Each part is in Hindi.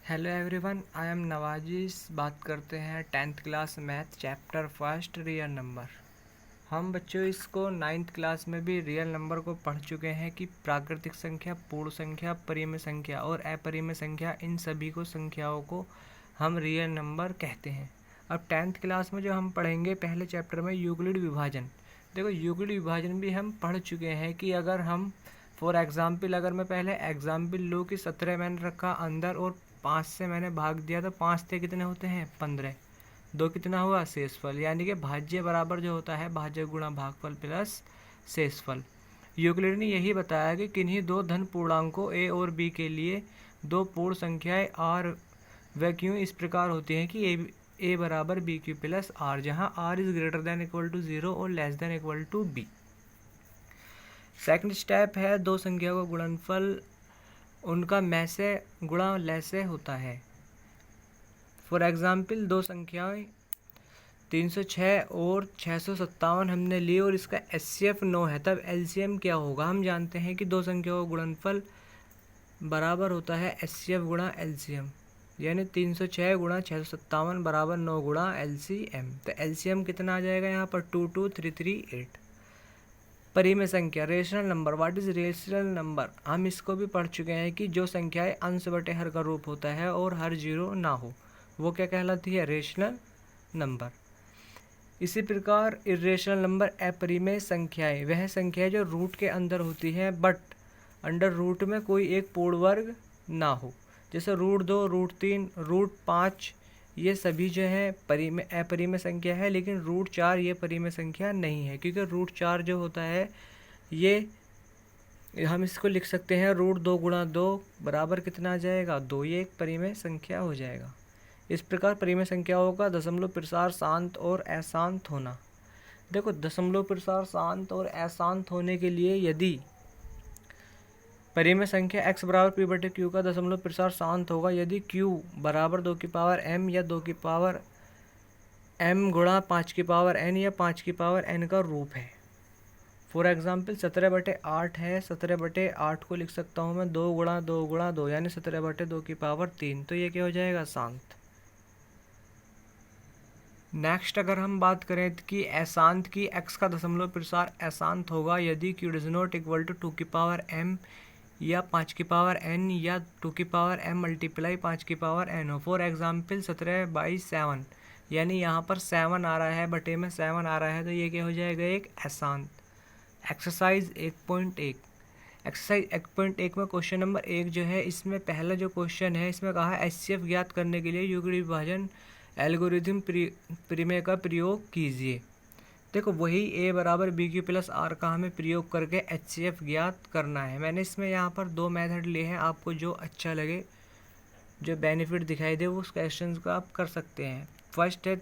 हेलो एवरीवन, आई एम नवाजिश। बात करते हैं 10th class math chapter first real number. हम बच्चों इसको 9th क्लास में भी रियल नंबर को पढ़ चुके हैं कि प्राकृतिक संख्या, पूर्ण संख्या, परिमेय संख्या और अपरिमेय संख्या, इन सभी को संख्याओं को हम रियल नंबर कहते हैं। अब 10th क्लास में जो हम पढ़ेंगे पहले चैप्टर में यूक्लिड विभाजन। देखो, यूक्लिड विभाजन भी हम पढ़ चुके हैं कि अगर हम फॉर एग्जाम्पल, अगर मैं पहले एग्जाम्पल लूँ कि 17 मैंने रखा अंदर और 5 से मैंने भाग दिया तो 5 से कितने होते हैं 15, 2 कितना हुआ शेषफल, यानी कि भाज्य बराबर जो होता है भाज्य गुणा भागफल प्लस शेषफल। यूक्लिड ने यही बताया कि किन्हीं दो धन पूर्णांकों ए और बी के लिए दो पूर्ण संख्याएं आर व क्यों इस प्रकार होती हैं कि ए बराबर बी क्यू प्लस आर, जहाँ r is greater than equal to 0 और less than equal to b. Second step है दो संख्या का गुणनफल उनका में से गुणा ले से होता है। फॉर एग्जाम्पल दो संख्याएं 306 और 657 हमने ली और इसका एचसीएफ 9 है, तब एलसीएम क्या होगा। हम जानते हैं कि दो संख्याओं का गुणनफल बराबर होता है एचसीएफ गुणा एलसीएम, यानी 306 गुणा 657 बराबर 9 गुणा एलसीएम। तो एलसीएम कितना आ जाएगा यहाँ पर 22338। परिमेय संख्या, rational number. What is rational number, हम इसको भी पढ़ चुके हैं कि जो संख्याएं अंश बटे हर का रूप होता है और हर जीरो ना हो, वो क्या कहलाती है, रेशनल नंबर। इसी प्रकार इरेशनल नंबर अपरिमेय संख्याएं, वह संख्याएं जो रूट के अंदर होती हैं बट अंडर रूट में कोई एक पूर्ण वर्ग ना हो, जैसे √2, √3, √5, ये सभी जो है अपरिमेय संख्या है। लेकिन √4 ये परिमेय संख्या नहीं है, क्योंकि √4 जो होता है ये हम इसको लिख सकते हैं √2 गुणा 2 बराबर कितना आ जाएगा 2, ये एक परिमेय संख्या हो जाएगा। इस प्रकार परिमेय संख्याओं का दशमलव प्रसार शांत और अशांत होना। देखो, दशमलव प्रसार शांत और अशांत होने के लिए यदि परिमेय संख्या x बराबर p बटे q का दशमलव प्रसार शांत होगा यदि q बराबर 2 की पावर m या 2 की पावर m गुणा 5 की पावर n या 5 की पावर n का रूप है। फॉर एग्जाम्पल 17/8 है, 17/8 को लिख सकता हूँ मैं 2 गुणा 2 गुणा 2, यानी 17/2 की पावर 3, तो ये क्या हो जाएगा, शांत। नेक्स्ट अगर हम बात करें कि अशांत की x का दशमलव प्रसार अशांत होगा यदि q does not equal to 2 की पावर m या 5 की पावर n या 2 की पावर m मल्टीप्लाई 5 की पावर n हो। फॉर एग्जाम्पल 17/7, यानी यहाँ पर 7 आ रहा है, बटे में 7 आ रहा है, तो ये क्या हो जाएगा, एक अशांत। एक्सरसाइज 1.1, एक्सरसाइज 1.1 में क्वेश्चन नंबर 1 जो है, इसमें पहला जो क्वेश्चन है इसमें कहा एचसीएफ ज्ञात करने के लिए यूक्लिड विभाजन एल्गोरिथम परिमेय का प्रयोग कीजिए। देखो, वही ए बराबर बी क्यू प्लस आर का हमें प्रयोग करके एचसीएफ ज्ञात करना है। मैंने इसमें यहाँ पर दो मेथड लिए हैं, आपको जो अच्छा लगे, जो बेनिफिट दिखाई दे, वो उस क्वेश्चन को आप कर सकते हैं। फर्स्ट है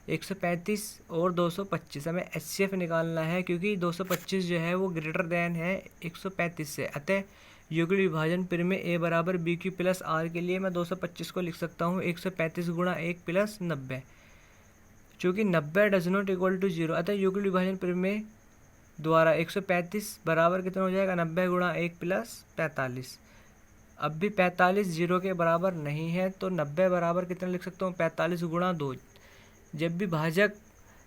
135 और 225, हमें एचसीएफ निकालना है क्योंकि 225 जो है वो ग्रेटर देन है 135 से। अतः यूक्लिड विभाजन परिमेय ए बराबर बी क्यू प्लस आर के लिए मैं 225 को लिख सकता हूँ 135 गुणा 1 प्लस 90, चूँकि 90 डज नॉट इक्वल टू 0, अतः यूक्लिड विभाजन परिमेय द्वारा 135 बराबर कितना हो जाएगा, 90 गुणा 1 प्लस 45। अब भी 45 0 के बराबर नहीं है, तो 90 बराबर कितना लिख सकता हूँ, 45 गुणा 2। जब भी भाजक,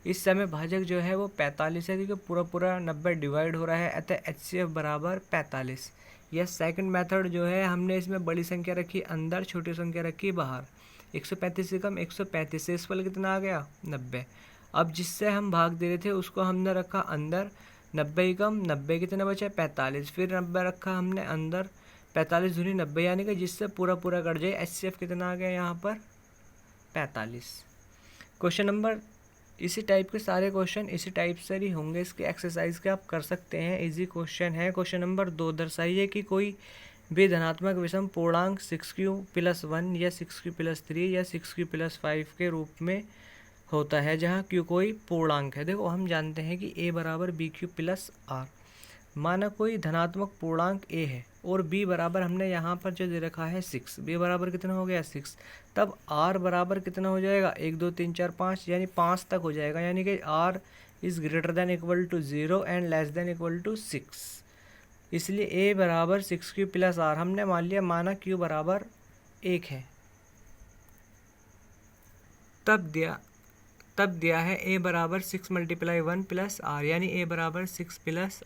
इस समय भाजक जो है वो 45 है, क्योंकि पूरा पूरा 90 डिवाइड हो रहा है, अतः एचसीएफ बराबर 45। यह सेकंड मेथड जो है, हमने इसमें बड़ी संख्या रखी अंदर, छोटी संख्या रखी बाहर। 135 से कम 135, से इस पल कितना आ गया, 90। अब जिससे हम भाग दे रहे थे उसको हमने रखा अंदर, 90 ही कम 90 कितना बचा, 45, फिर 90 रखा हमने अंदर, 45 दूनी 90, यानी कि जिससे पूरा पूरा कट जाए। एचसीएफ कितना आ गया यहाँ पर, 45। क्वेश्चन नंबर, इसी टाइप के सारे क्वेश्चन इसी टाइप से ही होंगे, इसके एक्सरसाइज के आप कर सकते हैं, इजी क्वेश्चन है। क्वेश्चन नंबर 2, दर्शाइए कि कोई भी धनात्मक विषम पूर्णांक 6q + 1 या 6q + 3 या 6q + 5 के रूप में होता है, जहाँ q कोई पूर्णांक है। देखो, हम जानते हैं कि a बराबर bq + r। माना कोई धनात्मक पूर्णांक a है और b बराबर हमने यहाँ पर जो दे रखा है 6, b बराबर कितना हो गया 6, तब r बराबर कितना हो जाएगा, 1 2 3 4 5, यानी 5 तक हो जाएगा, यानी कि r is greater than equal to 0 and less than equal to 6। इसलिए a बराबर 6q + r हमने मान लिया, माना q बराबर 1 है, तब दिया है a बराबर 6 × 1 + r, यानी a बराबर 6 +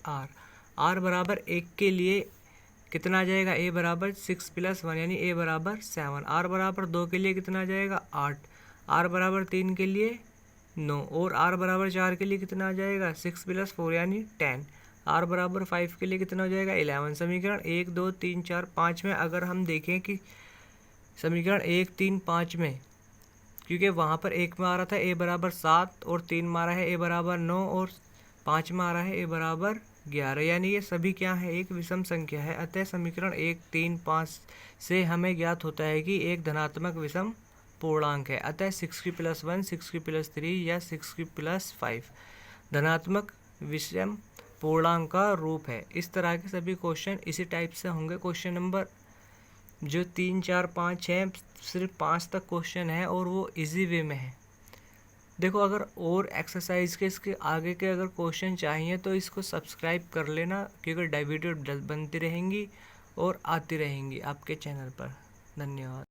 r बराबर 1 के लिए कितना आ जाएगा, a बराबर 6 + 1 यानी a बराबर 7, r बराबर 2 के लिए कितना आ जाएगा 8, r बराबर 3 के लिए 9 और r बराबर 4 के लिए कितना आ जाएगा 6 + 4 यानी 10, r बराबर 5 के लिए कितना हो जाएगा 11। समीकरण 1 2 3 4 5 में अगर हम देखें कि समीकरण 1 3 5 में, क्योंकि वहाँ पर 1 में आ रहा था a बराबर 7 और 3 में आ रहा है a बराबर 9 और 5 में आ रहा है a बराबर 11, यानी ये सभी क्या है, एक विषम संख्या है। अतः समीकरण 1 3 5 से हमें ज्ञात होता है कि एक धनात्मक विषम पूर्णांक है। अतः 6p+1 6p+3 या 6p+5 धनात्मक विषम पूर्णांक का रूप है। इस तरह के सभी क्वेश्चन इसी टाइप से होंगे। क्वेश्चन नंबर जो 3 4 5 है, सिर्फ 5 तक क्वेश्चन है और वो इजी वे में है। देखो, अगर और एक्सरसाइज के इसके आगे के अगर क्वेश्चन चाहिए तो इसको सब्सक्राइब कर लेना, क्योंकि वीडियो बनती रहेंगी और आती रहेंगी आपके चैनल पर। धन्यवाद।